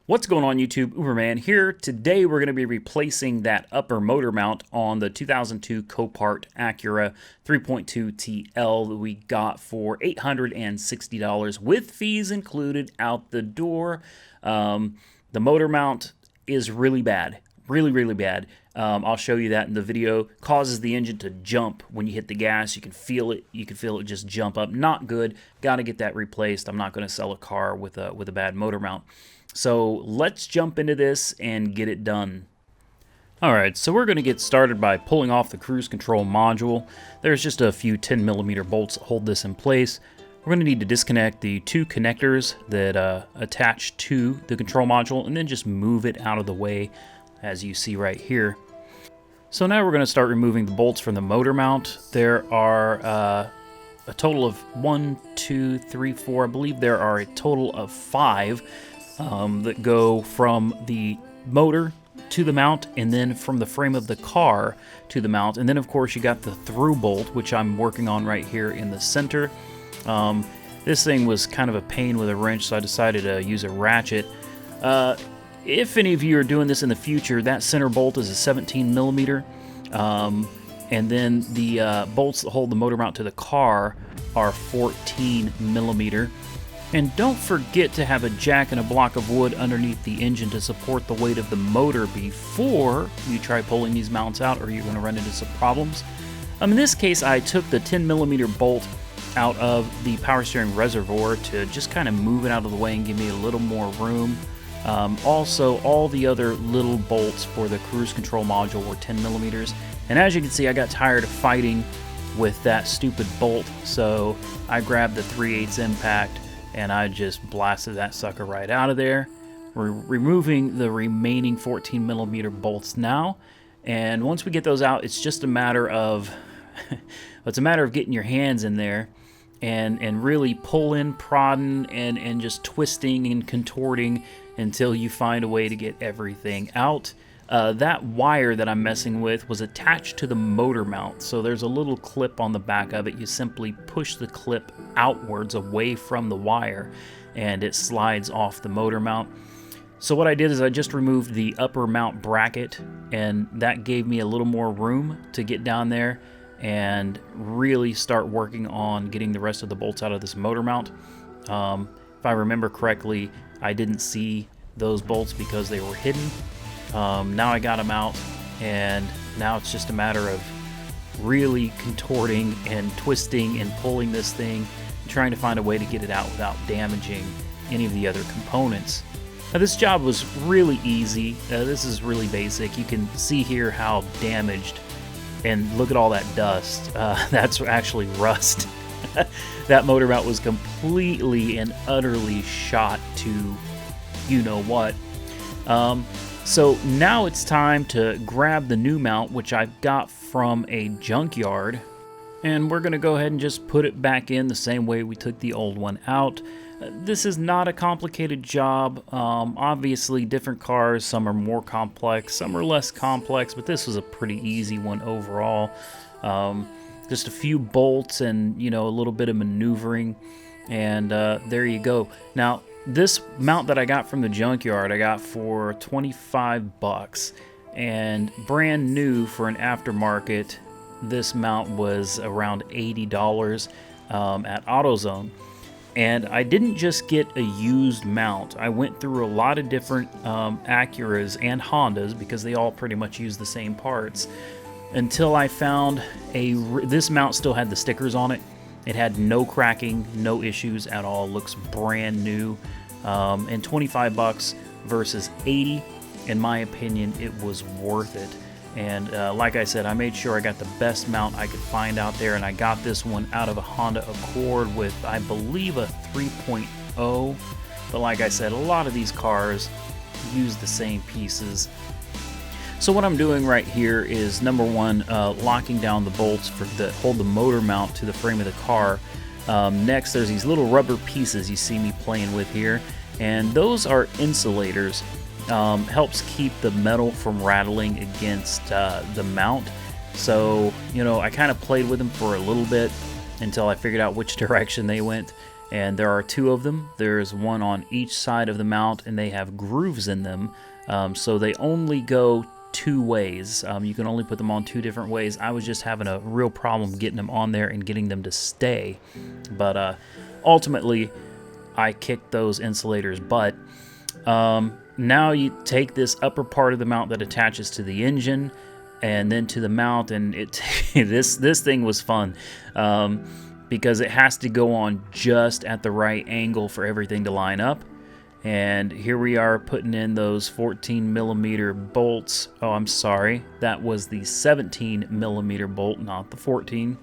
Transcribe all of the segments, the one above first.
What's going on YouTube? Uberman here. Today we're going to be replacing that upper motor mount on the 2002 Copart Acura 3.2 TL that we got for $860 with fees included out the door. The motor mount is really bad. Really bad. I'll show you that in the video. Causes the engine to jump when you hit the gas. You can feel it. You can feel it just jump up. Not good. Got to get that replaced. I'm not going to sell a car with a bad motor mount. So let's jump into this and get it done. Alright, so we're going to get started by pulling off the cruise control module. There's just a few 10mm bolts that hold this in place. We're going to need to disconnect the two connectors that attach to the control module and then just move it out of the way as you see right here. So now we're going to start removing the bolts from the motor mount. There are a total of 1, 2, 3, 4. I believe there are a total of 5 that go from the motor to the mount and then from the frame of the car to the mount. And then of course you got the through bolt, which I'm working on right here in the center. This thing was kind of a pain with a wrench, so I decided to use a ratchet. If any of you are doing this in the future, that center bolt is a 17mm, and then the bolts that hold the motor mount to the car are 14mm. And don't forget to have a jack and a block of wood underneath the engine to support the weight of the motor before you try pulling these mounts out, or you're going to run into some problems. In this case, I took the 10mm bolt out of the power steering reservoir to just kind of move it out of the way and give me a little more room. Also, all the other little bolts for the cruise control module were 10mm. And as you can see, I got tired of fighting with that stupid bolt, so I grabbed the 3/8 impact and I just blasted that sucker right out of there. We're removing the remaining 14mm bolts now, and once we get those out, it's just a matter of getting your hands in there and really pulling, prodding, and just twisting and contorting until you find a way to get everything out. That wire that I'm messing with was attached to the motor mount, so there's a little clip on the back of it. You simply push the clip outwards away from the wire and it slides off the motor mount. So what I did is I just removed the upper mount bracket, and that gave me a little more room to get down there and really start working on getting the rest of the bolts out of this motor mount. If I remember correctly, I didn't see those bolts because they were hidden. Now I got them out, and now it's just a matter of really contorting and twisting and pulling this thing, and trying to find a way to get it out without damaging any of the other components. Now this job was really easy. This is really basic. You can see here how damaged, and look at all that dust. That's actually rust. That motor mount was completely and utterly shot to you know what. So now it's time to grab the new mount, which I've got from a junkyard, and we're going to go ahead and just put it back in the same way we took the old one out. This is not a complicated job. Obviously different cars, some are more complex, some are less complex, but this was a pretty easy one overall. Just a few bolts and, you know, a little bit of maneuvering, and there you go. Now this mount that I got from the junkyard I got for 25 bucks, and brand new for an aftermarket this mount was around $80 at AutoZone. And I didn't just get a used mount. I went through a lot of different Acuras and Hondas because they all pretty much use the same parts, until I found this mount still had the stickers on it. It had no cracking, no issues at all. Looks brand new. And 25 bucks versus 80, in my opinion, it was worth it. And like I said, I made sure I got the best mount I could find out there, and I got this one out of a Honda Accord with, I believe, a 3.0. But like I said, a lot of these cars use the same pieces. So what I'm doing right here is, number one, locking down the bolts that hold the motor mount to the frame of the car. Next, there's these little rubber pieces you see me playing with here, and those are insulators. Helps keep the metal from rattling against the mount. So, you know, I kind of played with them for a little bit until I figured out which direction they went, and there are two of them. There's one on each side of the mount, and they have grooves in them, so they only go two ways. You can only put them on two different ways. I was just having a real problem getting them on there and getting them to stay, but ultimately I kicked those insulators butt. Now you take this upper part of the mount that attaches to the engine and then to the mount, and this thing was fun, because it has to go on just at the right angle for everything to line up. And here we are putting in those 14 millimeter bolts. Oh, I'm sorry, that was the 17 millimeter bolt, not the 14.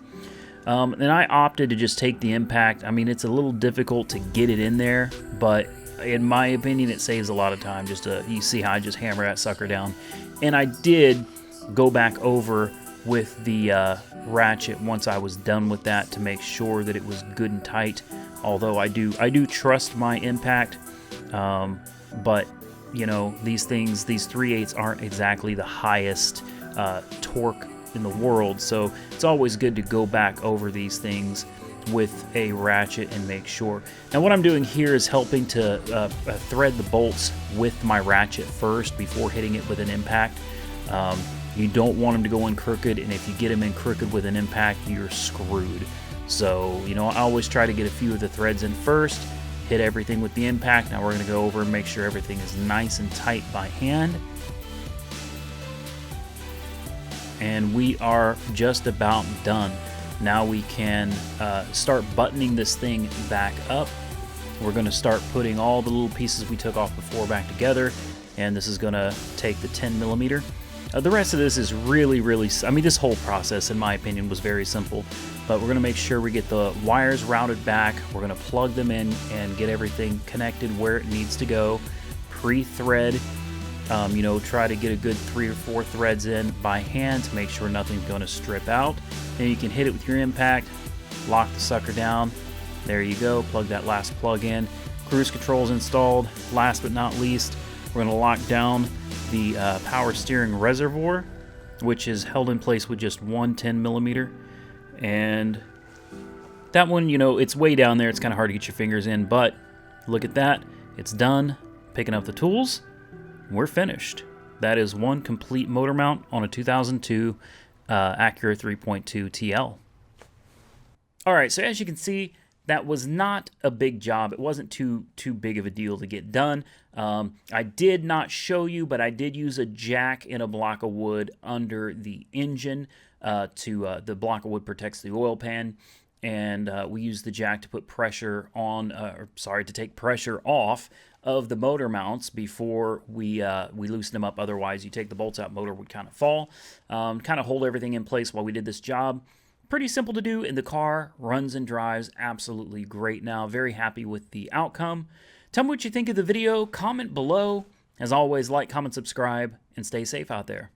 And I opted to just take the impact. I mean, it's a little difficult to get it in there, but in my opinion, it saves a lot of time. You see how I just hammer that sucker down. And I did go back over with the ratchet once I was done with that to make sure that it was good and tight. Although I do trust my impact, but you know, these 3/8 aren't exactly the highest torque in the world, so it's always good to go back over these things with a ratchet and make sure. Now what I'm doing here is helping to thread the bolts with my ratchet first before hitting it with an impact. You don't want them to go in crooked, and if you get them in crooked with an impact, you're screwed. So, you know, I always try to get a few of the threads in first, hit everything with the impact. Now we're going to go over and make sure everything is nice and tight by hand. And we are just about done. Now we can start buttoning this thing back up. We're going to start putting all the little pieces we took off before back together, and this is going to take the 10 millimeter. The rest of this is really, I mean, this whole process, in my opinion, was very simple, but we're going to make sure we get the wires routed back. We're going to plug them in and get everything connected where it needs to go, pre-thread. You know, try to get a good 3 or 4 threads in by hand to make sure nothing's going to strip out. Then you can hit it with your impact, lock the sucker down. There you go, plug that last plug in. Cruise control's installed. Last but not least, we're going to lock down the power steering reservoir, which is held in place with just one 10 millimeter. And that one, you know, it's way down there. It's kind of hard to get your fingers in, but look at that. It's done. Picking up the tools. We're finished. That is one complete motor mount on a 2002 Acura 3.2 TL. All right, so as you can see, that was not a big job. It wasn't too big of a deal to get done. I did not show you, but I did use a jack in a block of wood under the engine. The block of wood protects the oil pan, and we used the jack to put pressure on, to take pressure off of the motor mounts before we loosen them up. Otherwise, you take the bolts out, motor would kind of fall. Kind of hold everything in place while we did this job. Pretty simple to do, and the car runs and drives absolutely great now. Very happy with the outcome. Tell me what you think of the video. Comment below. As always, like, comment, subscribe, and stay safe out there.